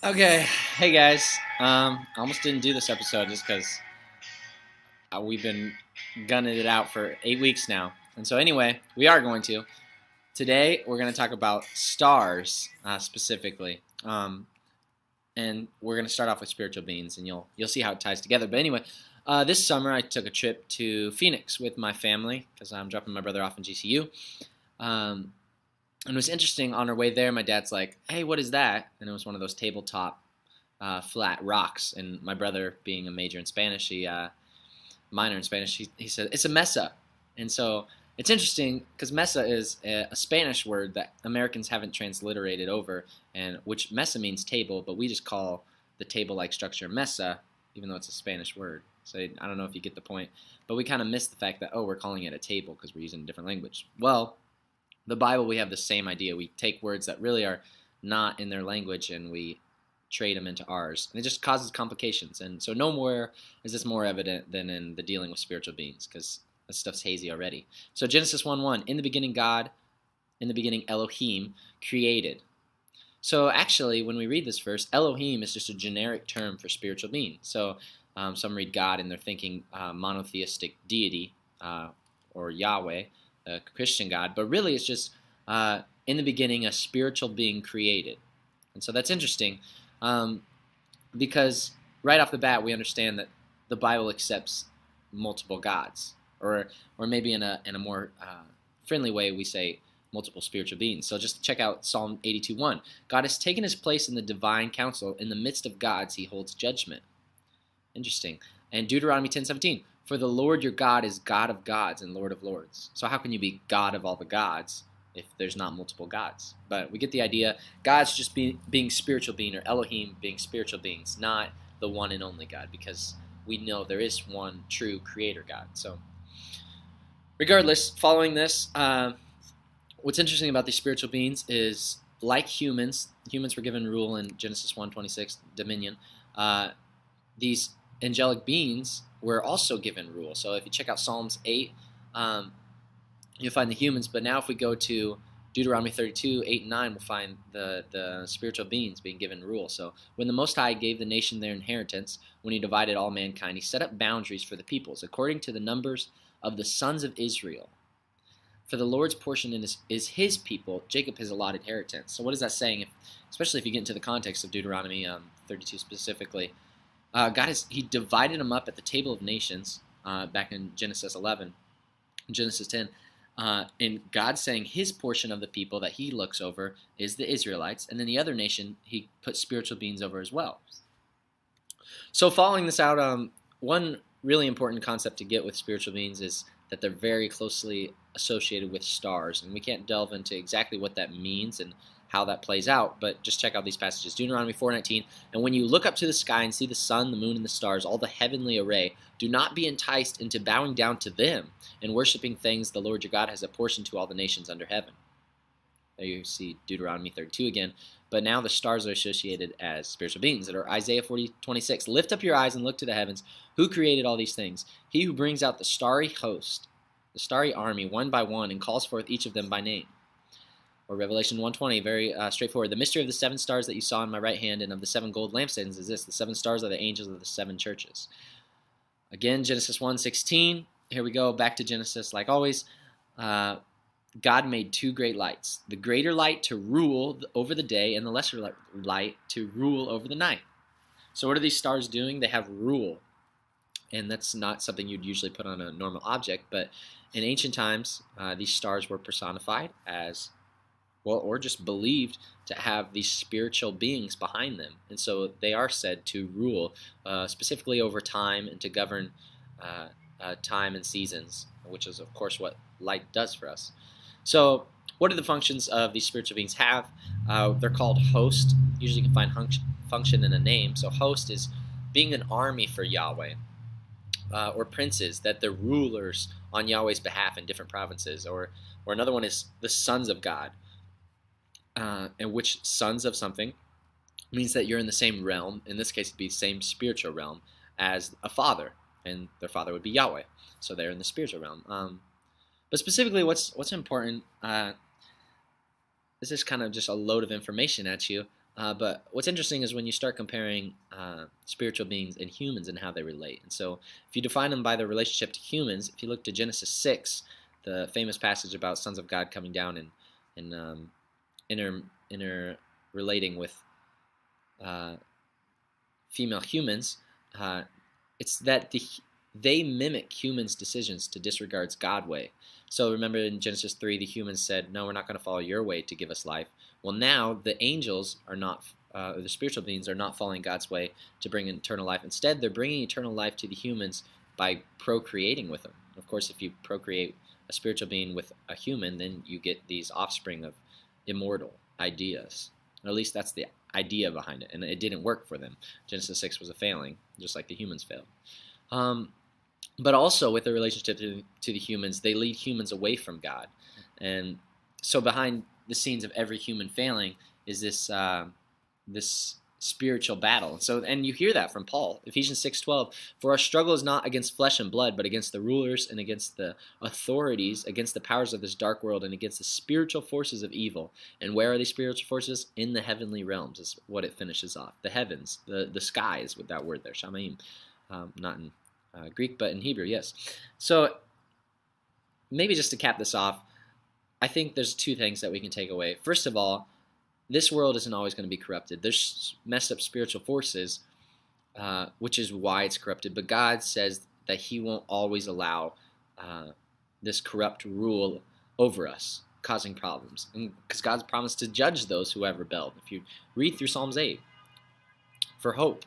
Okay, hey guys. I almost didn't do this episode just because we've been gunning it out for 8 weeks now. And so, anyway, we are going to. Today, we're going to talk about stars specifically. And we're going to start off with spiritual beings, and you'll see how it ties together. But anyway, this summer I took a trip to Phoenix with my family because I'm dropping my brother off in GCU. And it was interesting. On our way there, my dad's like, "Hey, what is that?" And it was one of those tabletop flat rocks. And my brother, being a major in Spanish, minor in Spanish, he said it's a mesa. And so it's interesting because mesa is a Spanish word that Americans haven't transliterated over, and which mesa means table, but we just call the table-like structure mesa, even though it's a Spanish word. So I don't know if you get the point, but we kind of miss the fact that we're calling it a table because we're using a different language. Well, the Bible, we have the same idea. We take words that really are not in their language and we trade them into ours. And it just causes complications. And so nowhere is this more evident than in the dealing with spiritual beings because this stuff's hazy already. So Genesis 1:1, in the beginning God, in the beginning Elohim, created. So actually, when we read this verse, Elohim is just a generic term for spiritual being. So some read God and they're thinking monotheistic deity or Yahweh, a Christian God, but really it's just in the beginning a spiritual being created. And so that's interesting because right off the bat we understand that the Bible accepts multiple gods, or maybe in a more friendly way we say multiple spiritual beings. So just check out Psalm 82:1. God has taken his place in the divine council. In the midst of gods he holds judgment. Interesting. And Deuteronomy 10:17. For the Lord your God is God of gods and Lord of lords. So how can you be God of all the gods if there's not multiple gods? But we get the idea. God's just being spiritual being, or Elohim being spiritual beings, not the one and only God, because we know there is one true creator God. So regardless, following this, what's interesting about these spiritual beings is, like humans were given rule in Genesis 1:26, dominion. These angelic beings were also given rule. So if you check out Psalms 8, you'll find the humans. But now if we go to Deuteronomy 32:8 and 9, we'll find the spiritual beings being given rule. So when the Most High gave the nation their inheritance, when he divided all mankind, he set up boundaries for the peoples, according to the numbers of the sons of Israel. For the Lord's portion is his people, Jacob his allotted inheritance. So what is that saying? Especially if you get into the context of Deuteronomy 32 specifically. He divided them up at the table of nations back in Genesis 11, Genesis 10, and God's saying his portion of the people that he looks over is the Israelites, and then the other nation he put spiritual beings over as well. So following this out, one really important concept to get with spiritual beings is that they're very closely associated with stars, and we can't delve into exactly what that means and how that plays out, but just check out these passages. Deuteronomy 4:19, and when you look up to the sky and see the sun, the moon, and the stars, all the heavenly array, do not be enticed into bowing down to them and worshiping things the Lord your God has apportioned to all the nations under heaven. There you see Deuteronomy 32 again, but now the stars are associated as spiritual beings. That are Isaiah 40:26, lift up your eyes and look to the heavens. Who created all these things? He who brings out the starry host, the starry army, one by one, and calls forth each of them by name. Or Revelation 1:20, very straightforward. The mystery of the seven stars that you saw in my right hand and of the seven gold lampstands is this. The seven stars are the angels of the seven churches. Again, Genesis 1:16. Here we go, back to Genesis like always. God made two great lights. The greater light to rule over the day and the lesser light to rule over the night. So what are these stars doing? They have rule. And that's not something you'd usually put on a normal object. But in ancient times, these stars were personified as, well, or just believed to have these spiritual beings behind them. And so they are said to rule specifically over time and to govern time and seasons, which is, of course, what light does for us. So what do the functions of these spiritual beings have? They're called host. Usually you can find function in a name. So host is being an army for Yahweh, or princes, that they're rulers on Yahweh's behalf in different provinces. Or another one is the sons of God. And which sons of something means that you're in the same realm. In this case, it'd be the same spiritual realm as a father, and their father would be Yahweh. So they're in the spiritual realm. But specifically, what's important? This is kind of just a load of information at you. But what's interesting is when you start comparing spiritual beings and humans and how they relate. And so if you define them by their relationship to humans, if you look to Genesis 6, the famous passage about sons of God coming down and interrelating with female humans, it's that they mimic humans' decisions to disregard God's way. So remember in Genesis 3, the humans said, no, we're not going to follow your way to give us life. Well, now the angels are not, the spiritual beings are not following God's way to bring eternal life. Instead, they're bringing eternal life to the humans by procreating with them. Of course, if you procreate a spiritual being with a human, then you get these offspring of immortal ideas. Or at least that's the idea behind it, and it didn't work for them. Genesis 6 was a failing, just like the humans failed. But also with the relationship to the humans, they lead humans away from God. And so behind the scenes of every human failing is this spiritual battle. And you hear that from Paul, Ephesians 6:12. For our struggle is not against flesh and blood, but against the rulers and against the authorities, against the powers of this dark world, and against the spiritual forces of evil. And where are these spiritual forces? In the heavenly realms is what it finishes off. The heavens, the skies with that word there, shamayim. Not in Greek, but in Hebrew, yes. So maybe just to cap this off, I think there's two things that we can take away. First of all, this world isn't always going to be corrupted. There's messed up spiritual forces, which is why it's corrupted. But God says that he won't always allow this corrupt rule over us, causing problems. Because God's promised to judge those who have rebelled. If you read through Psalms 8 for hope.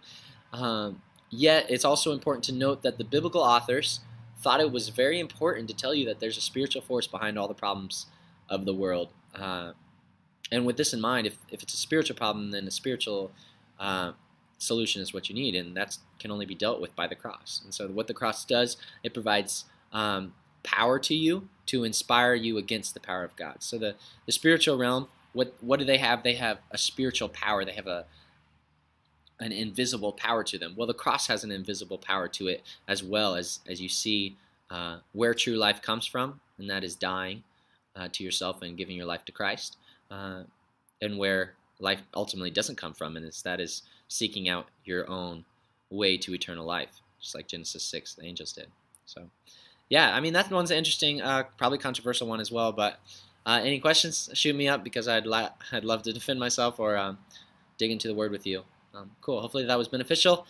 Yet it's also important to note that the biblical authors thought it was very important to tell you that there's a spiritual force behind all the problems of the world. And with this in mind, if it's a spiritual problem, then a spiritual solution is what you need, and that can only be dealt with by the cross. And so what the cross does, it provides power to you to inspire you against the power of God. So the spiritual realm, what do they have? They have a spiritual power. They have an invisible power to them. Well, the cross has an invisible power to it as well, as you see where true life comes from, and that is dying to yourself and giving your life to Christ, and where life ultimately doesn't come from, and that is seeking out your own way to eternal life, just like Genesis 6, the angels did. So, yeah, I mean, that one's an interesting, probably controversial one as well, but any questions, shoot me up, because I'd love to defend myself or dig into the Word with you. Cool. Hopefully that was beneficial.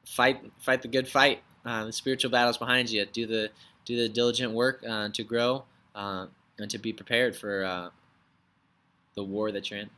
Fight the good fight. The spiritual battle's behind you. Do the diligent work to grow and to be prepared for the war that you're in.